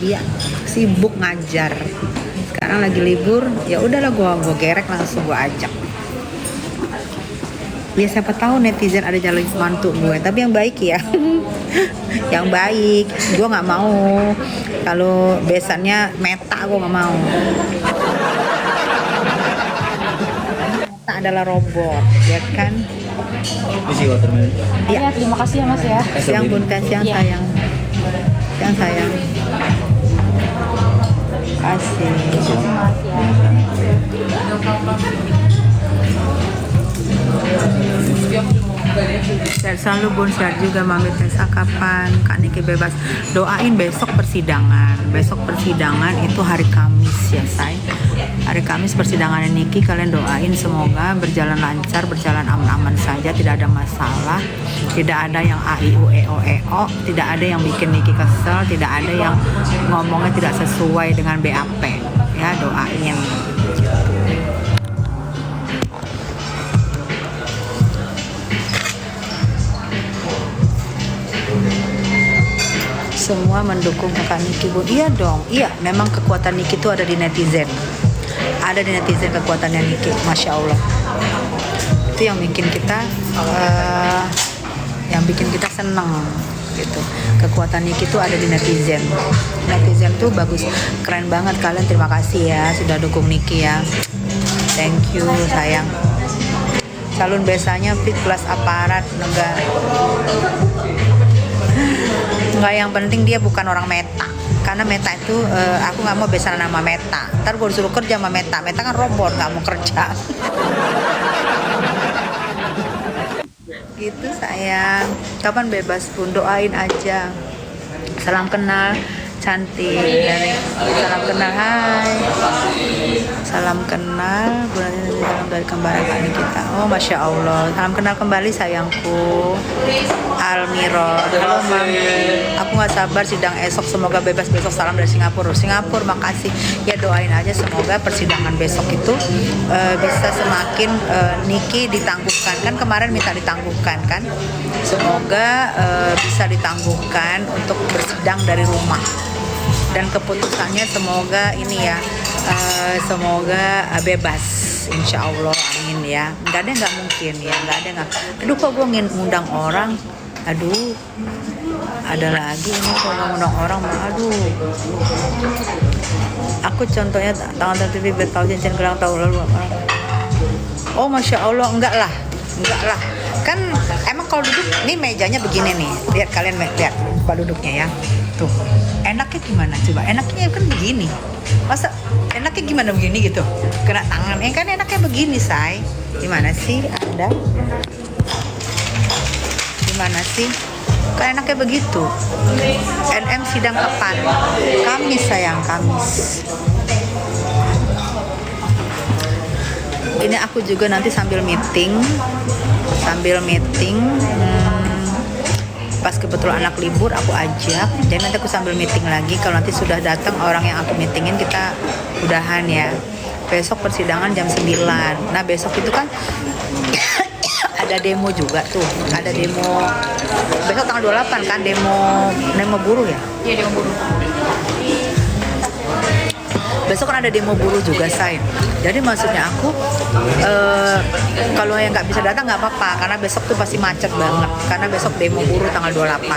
Dia sibuk ngajar. Sekarang lagi libur, ya udahlah gua gerek langsung gua ajak. Ya siapa tahu netizen ada calon mantu gue, tapi yang baik ya. Yang baik. Gua nggak mau. Kalau besannya Meta gua nggak mau. Meta adalah robot, ya kan? Isi watermelon. Ya, Terima kasih ya Mas ya. siang bun teh, siang Iya. sayang. Siang sayang. Kasih. Mas ya. Share selalu bun, share juga Mami Tessa kapan Kak Niki bebas. Doain besok persidangan. Besok persidangan itu hari Kamis ya say. Hari Kamis persidangan Niki, kalian doain semoga berjalan lancar, berjalan aman-aman saja, tidak ada masalah, tidak ada yang AIU EO, tidak ada yang bikin Niki kesel, tidak ada yang ngomongnya tidak sesuai dengan BAP. Ya doain. Semua mendukung kakak Niki bun. Iya dong, iya memang kekuatan Niki itu ada di netizen, ada di netizen kekuatannya Niki, masya Allah. Itu yang bikin kita seneng gitu. Kekuatan Niki itu ada di netizen. Netizen tuh bagus, keren banget kalian. Terima kasih ya sudah dukung Niki ya. Thank you sayang. Salun biasanya fit plus aparat negara. Enggak, yang penting dia bukan orang Meta, karena Meta itu aku nggak mau besaran nama Meta, ntar gue disuruh kerja sama Meta. Meta kan robot, nggak mau kerja. Gitu sayang. Kapan bebas pun doain aja. Salam kenal cantik dari salam kenal, hai salam kenal bulan ini, salam dari kembaran Kak Nikita. Oh masya Allah, salam kenal kembali sayangku. Almiro, halo mami, aku nggak sabar sidang esok, semoga bebas besok. Salam dari Singapura. Makasih ya, doain aja semoga persidangan besok itu bisa semakin Niki ditangguhkan, kan kemarin minta ditangguhkan kan, semoga bisa ditangguhkan untuk bersidang dari rumah. Dan keputusannya semoga ini ya, semoga bebas, insya Allah, amin ya. Nggak ada yang nggak mungkin ya, nggak ada nggak. Aduh kok gue ngundang orang, aduh ada lagi ini kalau ngundang orang, aduh. Aku contohnya tanggal TV tahu cincin gelang tahun lalu. Oh masya Allah, enggak lah, kan emang kalau duduk nih mejanya begini nih, lihat kalian lihat pak duduknya ya, tuh enaknya gimana coba, enaknya kan begini, masa enaknya gimana begini gitu, kena tangan, kan enaknya begini say, gimana sih Anda, gimana sih, kan enaknya begitu. NM sidang kapan? Kamis sayang, Kamis. Ini aku juga nanti sambil meeting, pas kebetulan anak libur aku ajak, jadi nanti aku sambil meeting lagi. Kalau nanti sudah datang orang yang aku meetingin, kita udahan ya. Besok persidangan jam 9. Nah besok itu kan ada demo juga tuh, ada demo besok tanggal 28 kan, demo buruh ya. Iya, demo buruh. Besok kan ada demo buruh juga say. Jadi maksudnya aku kalau yang nggak bisa datang nggak apa-apa, karena besok tuh pasti macet banget, karena besok demo buruh tanggal 28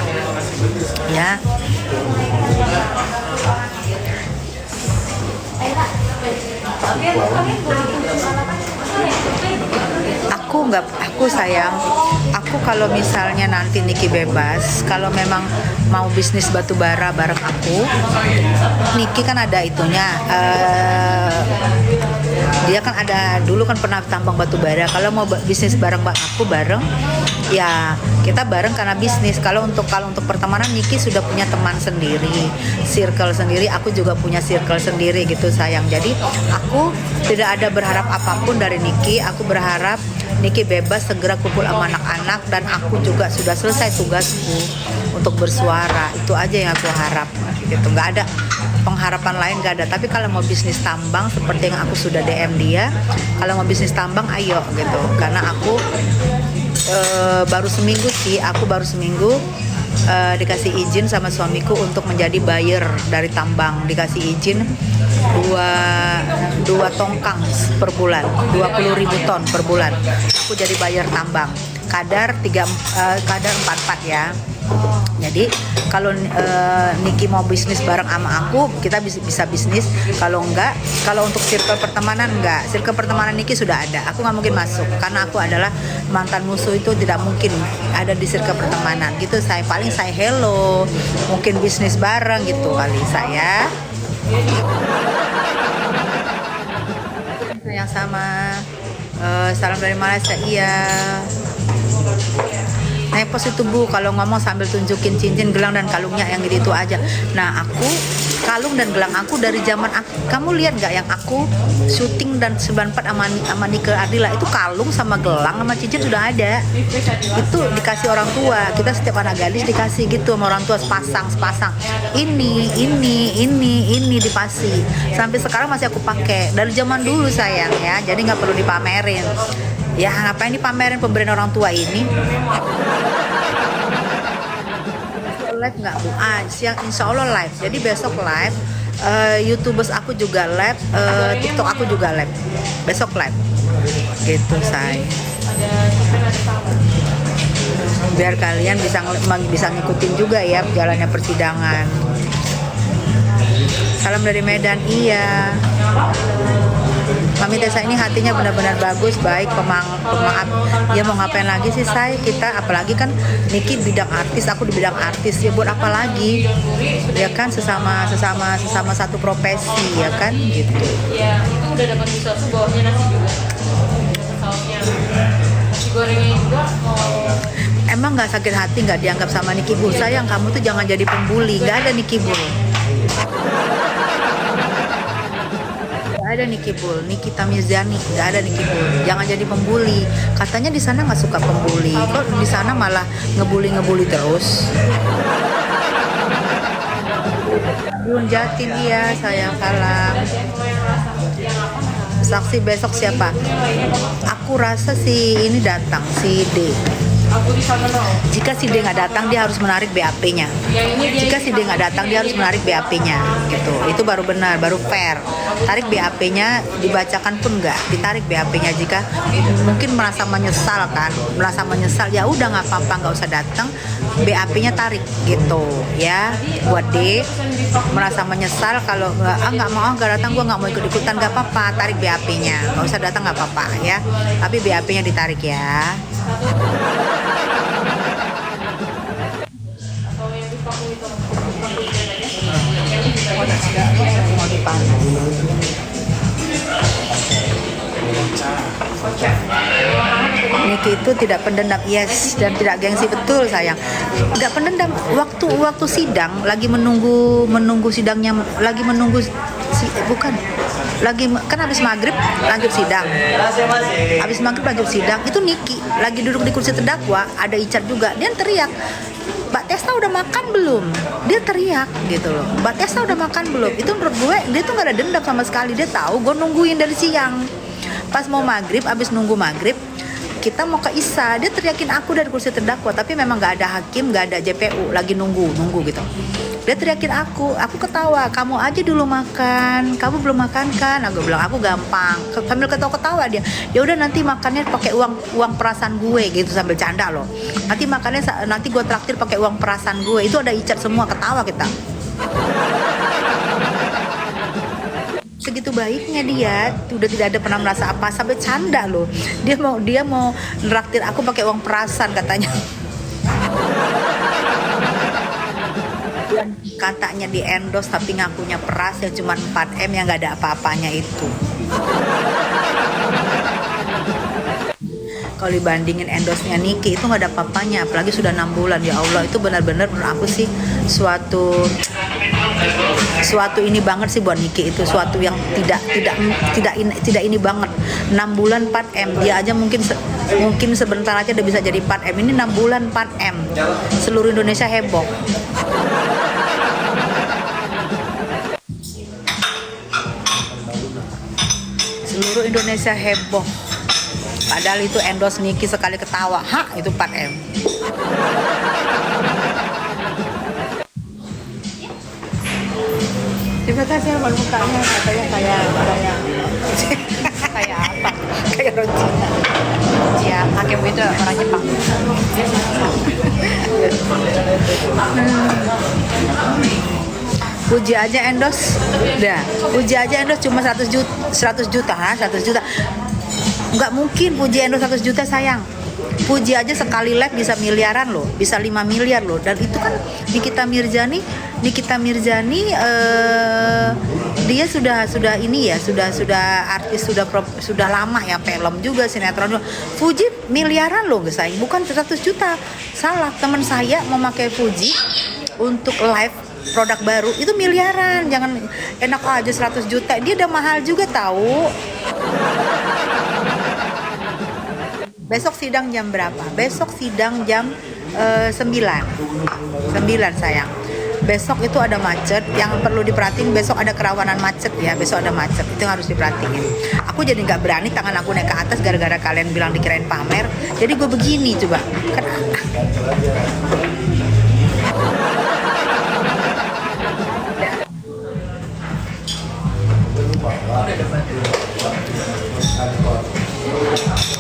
ya. Aku sayang, aku kalau misalnya nanti Niki bebas, kalau memang mau bisnis batu bara bareng aku, Niki kan ada itunya, dia kan ada dulu kan pernah tambang batu bara. Kalau mau bisnis bareng aku bareng, ya kita bareng karena bisnis. Kalau untuk pertemanan, Niki sudah punya teman sendiri, circle sendiri, aku juga punya circle sendiri gitu sayang. Jadi aku tidak ada berharap apapun dari Niki. Aku berharap Niki bebas segera kumpul sama anak-anak, dan aku juga sudah selesai tugasku untuk bersuara. Itu aja yang aku harap gitu. Nggak ada pengharapan lain, nggak ada. Tapi kalau mau bisnis tambang seperti yang aku sudah DM dia, kalau mau bisnis tambang ayo gitu, karena aku baru seminggu dikasih izin sama suamiku untuk menjadi buyer dari tambang. Dikasih izin dua tongkang per bulan, 20.000 ton per bulan. Aku jadi buyer tambang. Kadar 44 ya. Jadi kalau Niki mau bisnis bareng sama aku, kita bisa bisnis. Kalau enggak, kalau untuk circle pertemanan enggak. Circle pertemanan Niki sudah ada. Aku nggak mungkin masuk karena aku adalah mantan musuh, itu tidak mungkin ada di circle pertemanan. Gitu saya paling saya hello, mungkin bisnis bareng gitu kali saya. Yang sama salam dari Malaysia. Iya. Nepos itu Bu, kalau ngomong sambil tunjukin cincin, gelang dan kalungnya yang gitu aja. Nah aku kalung dan gelang aku dari zaman kamu lihat nggak yang aku syuting dan 94 sama Nike Ardila, itu kalung sama gelang sama cincin sudah ada. Itu dikasih orang tua. Kita setiap anak gadis dikasih gitu sama orang tua, sepasang. Ini dipasih. Sampai sekarang masih aku pakai dari zaman dulu sayang ya. Jadi nggak perlu dipamerin. Ya ngapain dipamerin pemberian orang tua ini? Live nggak Bu? Siang insya Allah live. Jadi besok live. YouTubers aku juga live. TikTok aku juga live. Besok live. Gitu say. Biar kalian bisa ngikutin juga ya jalannya persidangan. Salam dari Medan. Iya. Mami Tessa ini hatinya benar-benar bagus, baik, pemaaf. Ya mau ngapain lagi sih saya? Kita apalagi kan Niki bidang artis, aku di bidang artis, ya buat apa lagi? Ya kan sesama satu profesi ya kan gitu. Ya, itu udah dapat miso bawahnya nasi juga. Sausnya. Nasi gorengnya juga mau. Emang nggak sakit hati nggak dianggap sama Niki Bull? Sayang kamu tuh jangan jadi pembuli. Nggak ada Niki Bull. Ada Niki Bull, Nikita Mirzani, nggak ada Niki Bull. Jangan jadi pembuli. Katanya di sana nggak suka pembuli, kok di sana malah ngebully terus. Bun Jatin, iya sayang, salam. Saksi besok siapa? Aku rasa si ini datang, si D. Jika si D nggak datang, dia harus menarik BAP-nya. Jika si D nggak datang, dia harus menarik BAP-nya. Gitu. Itu baru benar, baru fair. Tarik BAP-nya, dibacakan pun nggak, ditarik BAP-nya. Jika mungkin merasa menyesal kan, ya udah nggak apa-apa, nggak usah datang. BAP-nya tarik gitu, ya. Buat D merasa menyesal kalau nggak mau nggak datang, gue nggak mau ikut-ikutan, nggak apa-apa, tarik BAP-nya. Nggak usah datang nggak apa-apa ya. Tapi BAP-nya ditarik ya. Mau dipanas. Niki itu tidak pendendam, yes, dan tidak gengsi, betul sayang. Nggak pendendam. Waktu sidang lagi menunggu sidangnya, kan habis maghrib lanjut sidang. Habis maghrib lanjut sidang, itu Niki lagi duduk di kursi terdakwa, ada Icat juga, dia teriak, Mbak Tessa udah makan belum? Dia teriak gitu loh. Mbak Tessa udah makan belum? Itu menurut gue dia tuh gak ada dendam sama sekali. Dia tahu gue nungguin dari siang. Pas mau maghrib, abis nunggu maghrib, kita mau ke Isa, dia teriakin aku dari kursi terdakwa. Tapi memang gak ada hakim, gak ada JPU, lagi nunggu gitu. Dia teriakin aku ketawa, kamu aja dulu makan, kamu belum makan kan? Aku bilang aku gampang, sambil ketawa dia. Ya udah nanti makannya pakai uang perasan gue gitu, sambil canda loh. Nanti gue traktir pakai uang perasan gue. Itu ada Icat semua, ketawa kita. Segitu baiknya dia, udah tidak ada pernah merasa apa, sampai canda loh. Dia mau traktir aku pakai uang perasan katanya. Katanya di endorse tapi ngakunya peras yang cuma 4M yang gak ada apa-apanya itu. Kalau dibandingin endorse-nya Niki itu gak ada apa-apanya, apalagi sudah 6 bulan. Ya Allah, itu benar-benar menurut aku sih suatu ini banget sih buat Niki, itu suatu yang tidak ini banget. 6 bulan 4M, dia aja mungkin sebentar aja udah bisa jadi 4M. Ini 6 bulan 4M, seluruh Indonesia heboh. Seluruh Indonesia heboh. Padahal itu endorse Niki sekali ketawa, itu 4M. Terima kasih sama mukanya, katanya kayak kayak apa? Kayak roti. Ya, Hakim itu orang Jepang. Puji aja endorse, udah. Puji aja endorse cuma 100 juta, 100 juta, ha? 100 juta. Nggak mungkin Puji endorse 100 juta sayang. Puji aja sekali live bisa miliaran loh, bisa 5 miliar loh. Dan itu kan Nikita Mirzani dia sudah ini ya, sudah artis, sudah lama ya, film juga, sinetron juga. Fuji miliaran loh guys, sayang, bukan 100 juta. Salah, teman saya mau pakai Fuji untuk live produk baru itu miliaran. Jangan enak aja 100 juta, dia udah mahal juga tahu. Besok sidang jam berapa? Besok sidang jam 9 sayang. Besok itu ada macet, yang perlu diperhatiin besok ada kerawanan macet ya, besok ada macet, itu yang harus diperhatiin. Aku jadi nggak berani tangan aku naik ke atas gara-gara kalian bilang dikirain pamer, jadi gue begini coba kan.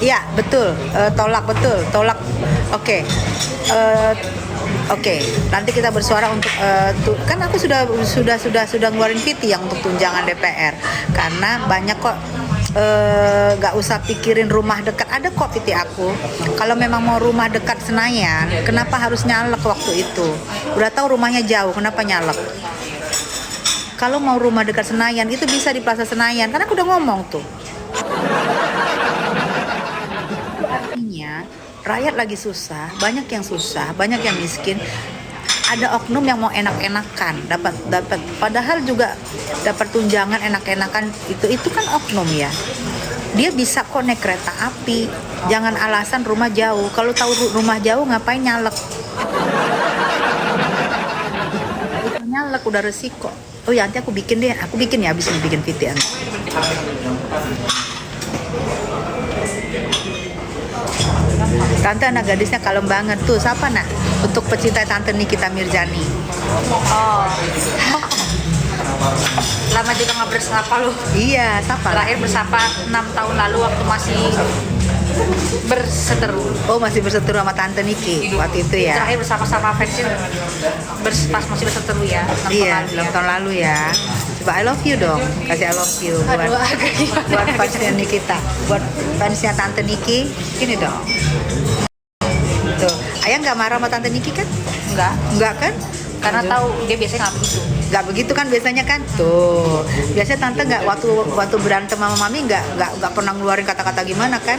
Iya betul, tolak betul, tolak. Oke. Oke, nanti kita bersuara untuk kan aku sudah ngeluarin VT yang untuk tunjangan DPR karena banyak kok, nggak usah pikirin rumah dekat, ada kok VT aku. Kalau memang mau rumah dekat Senayan, kenapa harus nyalek waktu itu? Udah tahu rumahnya jauh, kenapa nyalek? Kalau mau rumah dekat Senayan itu bisa di Plaza Senayan, karena aku udah ngomong tuh. Artinya rakyat lagi susah, banyak yang susah, banyak yang miskin. Ada oknum yang mau enak-enakan, dapat padahal juga dapat tunjangan enak-enakan, itu kan oknum ya. Dia bisa kok naik kereta api. Jangan alasan rumah jauh. Kalau tahu rumah jauh ngapain nyalek? Nyalek udah resiko. Oh ya, nanti aku bikin ya, habis ini bikin VT. Tante anak gadisnya kalem banget tuh. Siapa nak? Untuk pecinta Tante Nikita Mirzani. Oh. Lama juga nggak bersapa lu. Iya, siapa? Terakhir bersapa 6 tahun lalu waktu masih berseteru. Oh, masih berseteru sama Tante Niki waktu itu ya. Terakhir bersama-sama fansnya pas masih berseteru ya. 6 Iya, tahun 6 tahun lalu ya. Coba I love you dong. Kasih I love you buat fansnya Nikita, buat fansnya Tante Niki. Gini dong. Tuh, Ayah nggak marah sama Tante Niki kan? Enggak kan? Karena tahu dia biasanya nggak begitu. Nggak begitu kan biasanya kan? Tuh, biasanya Tante nggak waktu berantem sama Mami nggak pernah ngeluarin kata-kata gimana kan?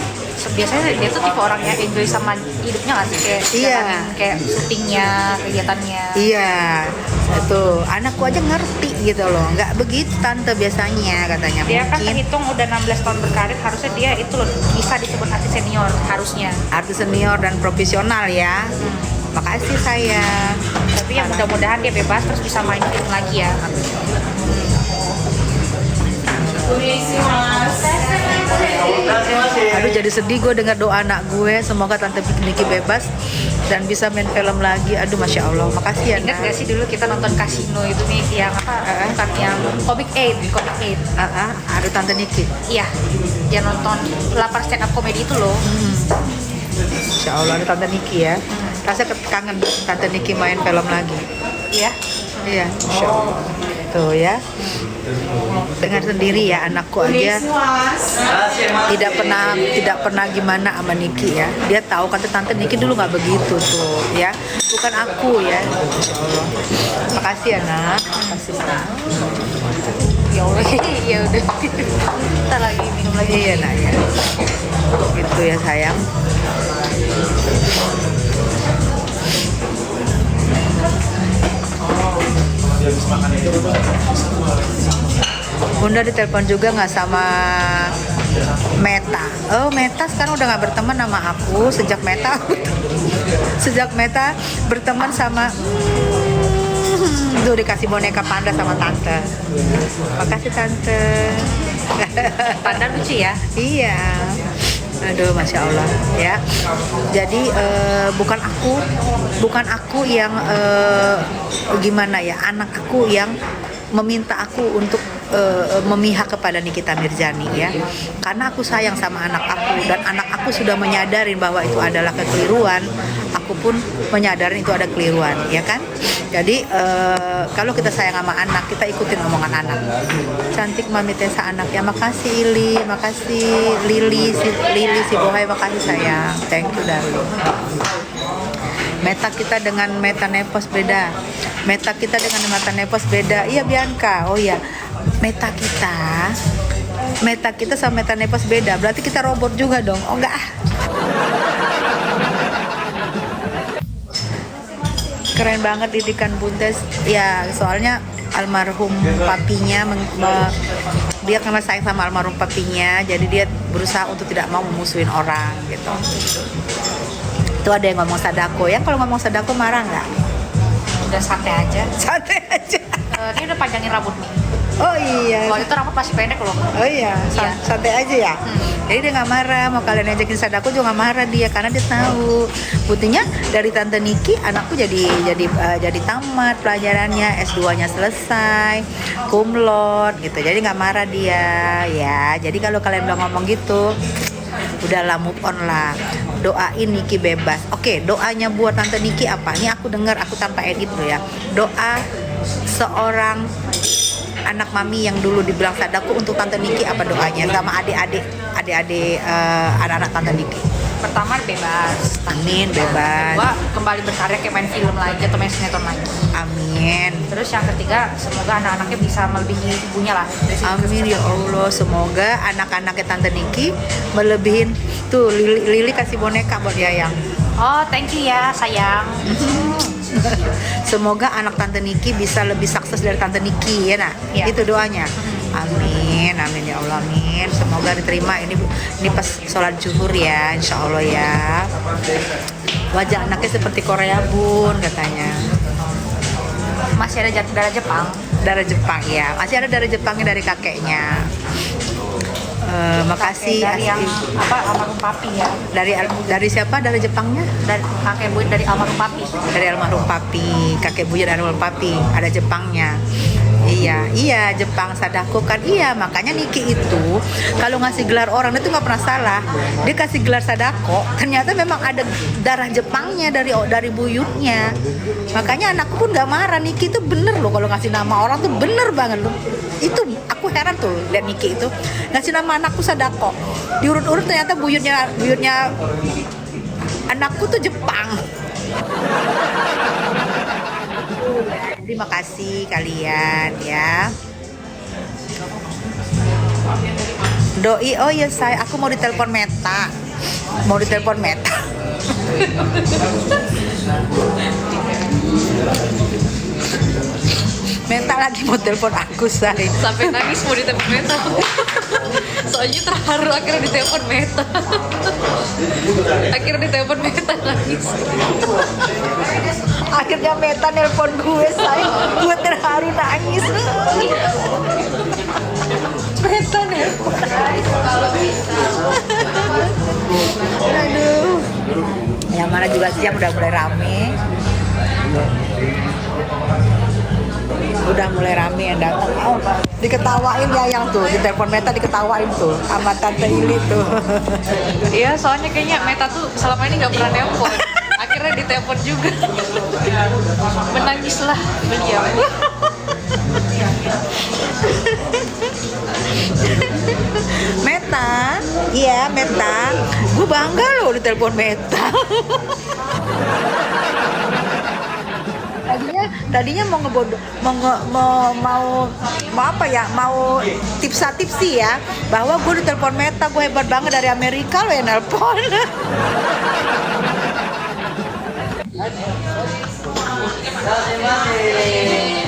Biasanya dia tuh tipe orang yang enjoy sama hidupnya nggak sih, kayak Iya. jalanin kayak syutingnya, kegiatannya. Iya, tuh anakku aja ngerti gitu loh. Nggak begitu Tante biasanya katanya. Dia kan Mungkin terhitung udah 16 tahun berkarir, harusnya dia itu loh bisa disebut artis senior harusnya. artis senior dan profesional ya. Makasih sayang. Tapi ya mudah-mudahan dia bebas terus bisa main film lagi ya. Aduh jadi sedih gue dengar doa anak gue. Semoga Tante Niki bebas dan bisa main film lagi. Aduh Masya Allah. Makasih ya Ingat Nak. gak sih dulu kita nonton Casino itu nih yang apa? Bukan yang Comic 8. Ada Tante Niki. Iya, yang nonton 8 stand up comedy itu loh. Masya Allah ada Tante Niki ya. Rasa kangen Tante Niki main film lagi. Iya. Iya, Masya Allah. Tuh ya. Dengar sendiri ya, anakku aja tidak pernah gimana sama Niki ya. Dia tahu kata Tante Niki dulu nggak begitu tuh ya. Bukan aku ya. Masya Allah. Makasih ya Nak. Makasih Nak. Ya Allah, ya udah. Kita lagi minum lagi. Iya Nak ya. Gitu ya sayang. Bunda ditelepon juga nggak sama Meta? Oh Meta sekarang udah nggak berteman sama aku sejak Meta berteman sama tuh dikasih boneka panda sama Tante. Makasih Tante. Panda lucu ya. Iya. Aduh, Masya Allah ya. Jadi bukan aku yang gimana ya, anak aku yang meminta aku untuk memihak kepada Nikita Mirzani ya, karena aku sayang sama anak aku dan anak aku sudah menyadari bahwa itu adalah kekeliruan. Aku pun menyadari itu ada keliruan, ya kan? Jadi kalau kita sayang sama anak, kita ikutin omongan anak. Cantik Mami Tessa anak ya, makasih Ili, makasih Lili si Bohai, makasih sayang, thank you darling. Meta kita dengan Meta Nepos beda. Meta kita dengan Meta Nepos beda. Iya Bianca, oh iya. Meta kita sama Meta Nepos beda. Berarti kita robot juga dong. Oh enggak. Keren banget didikan Buntes. Ya, soalnya almarhum papinya dia karena sayang sama almarhum papinya, jadi dia berusaha untuk tidak mau memusuhin orang gitu. Itu ada yang ngomong Sadako. Ya kalau ngomong Sadako marah nggak? Udah santai aja. Santai aja. Dia udah panjangin rambut nih. Oh iya. Waktu itu rambut masih pendek loh. Oh iya, santai aja ya. Jadi dia nggak marah, mau kalian ajakin Sadako juga nggak marah dia, karena dia tahu buktinya dari Tante Niki anakku jadi tamat pelajarannya, S2-nya selesai, cum laude gitu. Jadi nggak marah dia ya. Jadi kalau kalian udah ngomong gitu, udahlah move on lah. Doain Niki bebas. Oke, doanya buat Tante Niki apa? Ini aku dengar, aku tanpa edit loh ya. Doa seorang anak mami yang dulu dibilang Sadako untuk Tante Niki apa doanya sama adik-adik anak-anak Tante Niki? Pertama bebas. Amin, bebas. Kedua kembali berkarya kayak main film lagi atau main sinetron lagi. Amin. Terus yang ketiga semoga anak-anaknya bisa melebihi ibunya lah. Amin ya Allah. Semoga anak-anaknya Tante Niki melebihin. Tuh Lili kasih boneka buat Yayang. Oh, thank you ya sayang. Semoga anak Tante Niki bisa lebih sukses dari Tante Niki ya nak. Ya. Itu doanya. Amin, amin ya Allah, amin. Semoga diterima ini pas sholat zuhur ya, insya Allah ya. Wajah anaknya seperti Korea Bun katanya. Masih ada darah Jepang. Darah Jepang ya, masih ada darah Jepangnya dari kakeknya. Makasih dari yang almarhum papi ya. Dari siapa? Dari Jepangnya? Dari kakek buyut dari almarhum papi. Dari almarhum papi, kakek buyut dari almarhum papi, ada Jepangnya. Iya Jepang Sadako kan, iya makanya Niki itu kalau ngasih gelar orang itu nggak pernah salah. Dia kasih gelar Sadako, ternyata memang ada darah Jepangnya dari buyutnya. Makanya anakku pun nggak marah. Niki itu bener loh kalau ngasih nama orang tuh bener banget loh. Itu aku heran tuh lihat Niki itu ngasih nama anakku Sadako. Diurut-urut ternyata buyutnya anakku tuh Jepang. Terima kasih kalian ya. Doi, oh ya saya, aku mau ditelepon Meta. Meta lagi mau telepon aku, say. Sampai nangis mau ditelepon Meta. Soalnya terharu akhirnya ditelepon Meta. Nangis. Akhirnya Meta nelpon gue, say. Gue terharu nangis. Meta nelpon. Aduh. Yang mana juga siang udah mulai rame. Udah mulai rame yang datang. Oh, diketawain ya yang tuh di telepon Meta, diketawain tuh sama Tante Ili tuh. Iya, soalnya kayaknya Meta tuh selama ini nggak pernah nelpon. Akhirnya ditelepon juga. Menangislah beliau. Meta, iya Meta, gue bangga loh ditelepon Meta. Tadinya mau ngebodoh, mau apa ya, mau tipsi ya, bahwa gue ditelepon Meta, gue hebat banget dari Amerika loh yang nelpon. Terima kasih.